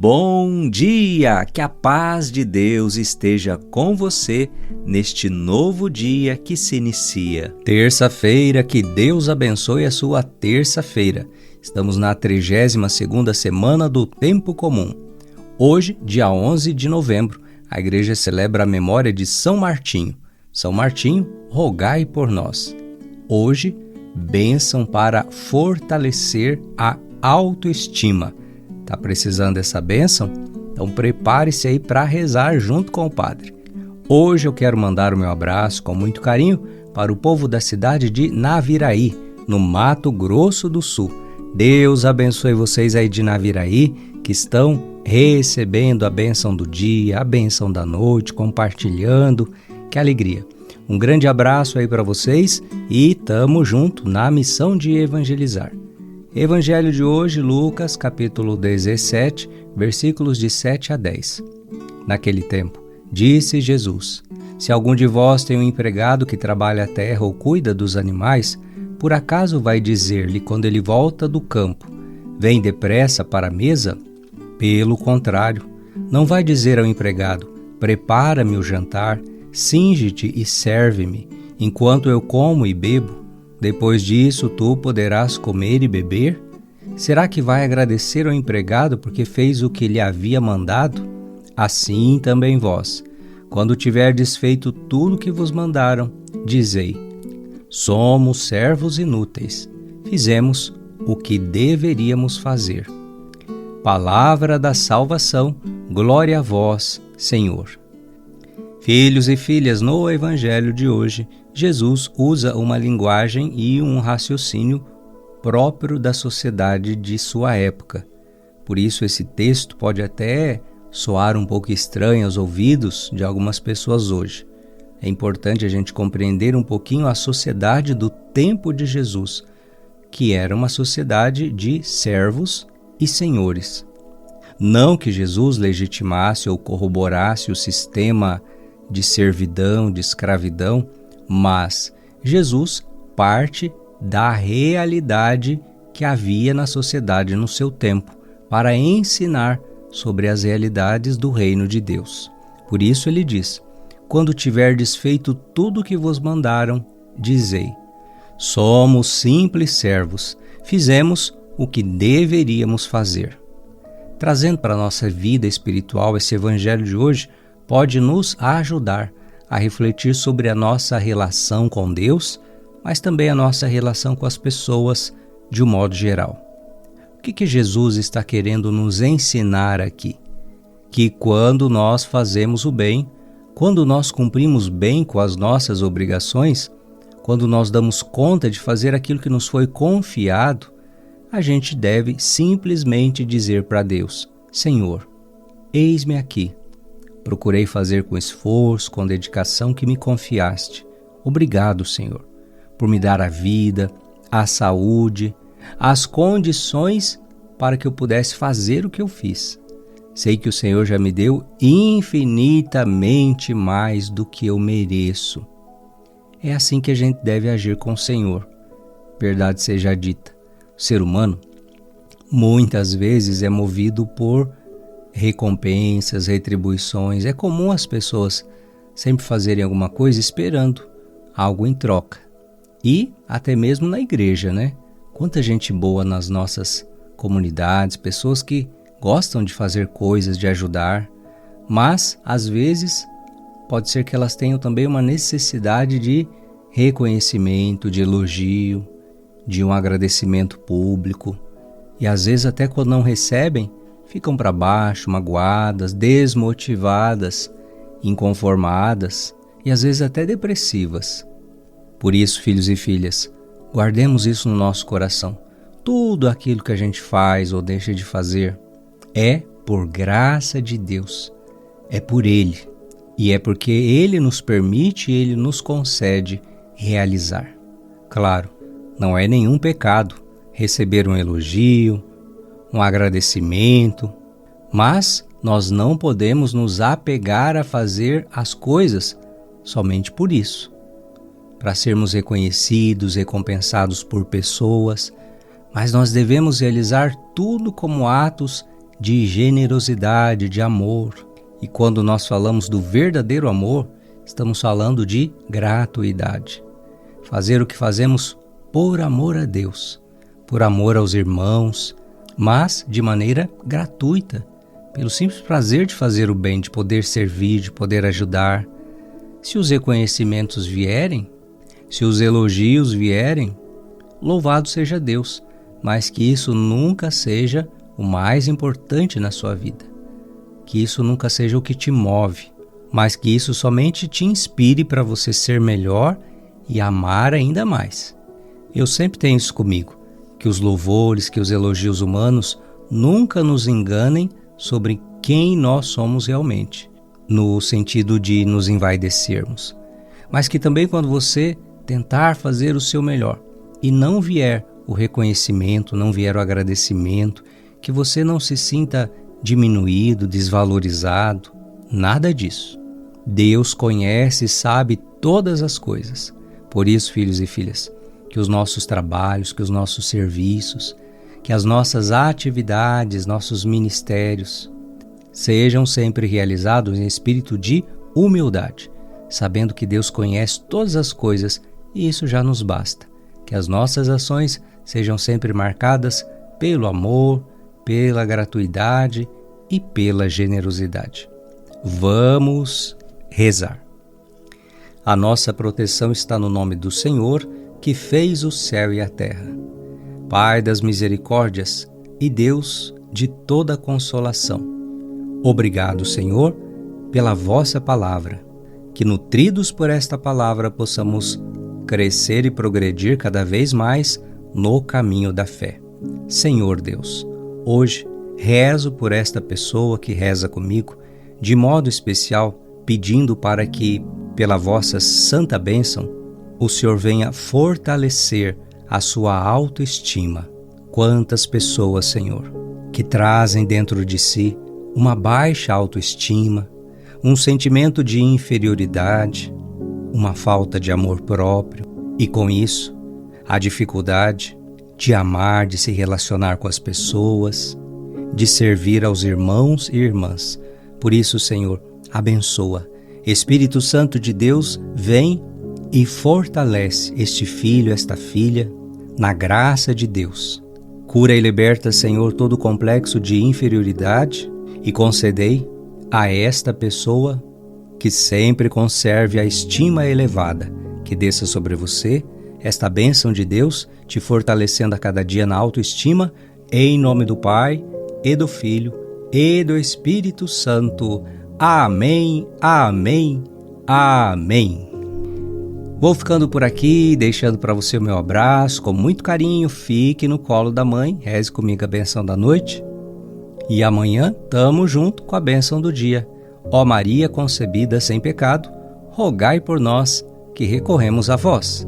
Bom dia! Que a paz de Deus esteja com você neste novo dia que se inicia. Terça-feira, que Deus abençoe a sua terça-feira. Estamos na 32ª semana do Tempo Comum. Hoje, dia 11 de novembro, a igreja celebra a memória de São Martinho. São Martinho, rogai por nós. Hoje, bênção para fortalecer a autoestima. Tá precisando dessa bênção? Então prepare-se aí para rezar junto com o padre. Hoje eu quero mandar o meu abraço com muito carinho para o povo da cidade de Naviraí, no Mato Grosso do Sul. Deus abençoe vocês aí de Naviraí, que estão recebendo a bênção do dia, a bênção da noite, compartilhando. Que alegria! Um grande abraço aí para vocês e tamo junto na missão de evangelizar. Evangelho de hoje, Lucas, capítulo 17, versículos de 7 a 10. Naquele tempo, disse Jesus: Se algum de vós tem um empregado que trabalha a terra ou cuida dos animais, por acaso vai dizer-lhe quando ele volta do campo: Vem depressa para a mesa? Pelo contrário, não vai dizer ao empregado: Prepara-me o jantar, cinge-te e serve-me, enquanto eu como e bebo. Depois disso, tu poderás comer e beber? Será que vai agradecer ao empregado porque fez o que lhe havia mandado? Assim também vós, quando tiverdes feito tudo o que vos mandaram, dizei: Somos servos inúteis, fizemos o que deveríamos fazer. Palavra da salvação, glória a vós, Senhor. Filhos e filhas, no Evangelho de hoje, Jesus usa uma linguagem e um raciocínio próprio da sociedade de sua época. Por isso, esse texto pode até soar um pouco estranho aos ouvidos de algumas pessoas hoje. É importante a gente compreender um pouquinho a sociedade do tempo de Jesus, que era uma sociedade de servos e senhores. Não que Jesus legitimasse ou corroborasse o sistema de servidão, de escravidão, mas Jesus parte da realidade que havia na sociedade no seu tempo, para ensinar sobre as realidades do reino de Deus. Por isso ele diz: Quando tiverdes feito tudo o que vos mandaram, dizei: Somos simples servos, fizemos o que deveríamos fazer. Trazendo para a nossa vida espiritual, esse evangelho de hoje pode nos ajudar a refletir sobre a nossa relação com Deus, mas também a nossa relação com as pessoas de um modo geral. O que Jesus está querendo nos ensinar aqui? Que quando nós fazemos o bem, quando nós cumprimos bem com as nossas obrigações, quando nós damos conta de fazer aquilo que nos foi confiado, a gente deve simplesmente dizer para Deus: Senhor, eis-me aqui. Procurei fazer com esforço, com dedicação que me confiaste. Obrigado, Senhor, por me dar a vida, a saúde, as condições para que eu pudesse fazer o que eu fiz. Sei que o Senhor já me deu infinitamente mais do que eu mereço. É assim que a gente deve agir com o Senhor. Verdade seja dita, o ser humano muitas vezes é movido por recompensas, retribuições. É comum as pessoas sempre fazerem alguma coisa esperando algo em troca. E até mesmo na igreja, né? Quanta gente boa nas nossas comunidades, pessoas que gostam de fazer coisas, de ajudar, mas às vezes pode ser que elas tenham também uma necessidade de reconhecimento, de elogio, de um agradecimento público. E às vezes até quando não recebem, ficam para baixo, magoadas, desmotivadas, inconformadas e às vezes até depressivas. Por isso, filhos e filhas, guardemos isso no nosso coração. Tudo aquilo que a gente faz ou deixa de fazer é por graça de Deus, é por Ele. E é porque Ele nos permite e Ele nos concede realizar. Claro, não é nenhum pecado receber um elogio, um agradecimento, mas nós não podemos nos apegar a fazer as coisas somente por isso, para sermos reconhecidos, recompensados por pessoas, mas nós devemos realizar tudo como atos de generosidade, de amor. E quando nós falamos do verdadeiro amor, estamos falando de gratuidade. Fazer o que fazemos por amor a Deus, por amor aos irmãos, mas de maneira gratuita, pelo simples prazer de fazer o bem, de poder servir, de poder ajudar. Se os reconhecimentos vierem, se os elogios vierem, louvado seja Deus, mas que isso nunca seja o mais importante na sua vida. Que isso nunca seja o que te move, mas que isso somente te inspire para você ser melhor e amar ainda mais. Eu sempre tenho isso comigo, que os louvores, que os elogios humanos nunca nos enganem sobre quem nós somos realmente, no sentido de nos envaidecermos. Mas que também quando você tentar fazer o seu melhor e não vier o reconhecimento, não vier o agradecimento, que você não se sinta diminuído, desvalorizado, nada disso. Deus conhece e sabe todas as coisas. Por isso, filhos e filhas, que os nossos trabalhos, que os nossos serviços, que as nossas atividades, nossos ministérios sejam sempre realizados em espírito de humildade, sabendo que Deus conhece todas as coisas e isso já nos basta. Que as nossas ações sejam sempre marcadas pelo amor, pela gratuidade e pela generosidade. Vamos rezar. A nossa proteção está no nome do Senhor, que fez o céu e a terra. Pai das misericórdias e Deus de toda consolação. Obrigado, Senhor, pela vossa palavra, que nutridos por esta palavra possamos crescer e progredir cada vez mais no caminho da fé. Senhor Deus, hoje rezo por esta pessoa que reza comigo, de modo especial pedindo para que, pela vossa santa bênção, o Senhor venha fortalecer a sua autoestima. Quantas pessoas, Senhor, que trazem dentro de si uma baixa autoestima, um sentimento de inferioridade, uma falta de amor próprio e, com isso, a dificuldade de amar, de se relacionar com as pessoas, de servir aos irmãos e irmãs. Por isso, Senhor, abençoa. Espírito Santo de Deus, vem e fortalece este filho, esta filha, na graça de Deus. Cura e liberta, Senhor, todo o complexo de inferioridade e concedei a esta pessoa que sempre conserve a estima elevada, que desça sobre você esta bênção de Deus, te fortalecendo a cada dia na autoestima, em nome do Pai, e do Filho, e do Espírito Santo. Amém, amém, amém. Vou ficando por aqui, deixando para você o meu abraço, com muito carinho. Fique no colo da mãe, reze comigo a bênção da noite. E amanhã tamo junto com a bênção do dia. Ó Maria concebida sem pecado, rogai por nós que recorremos a vós.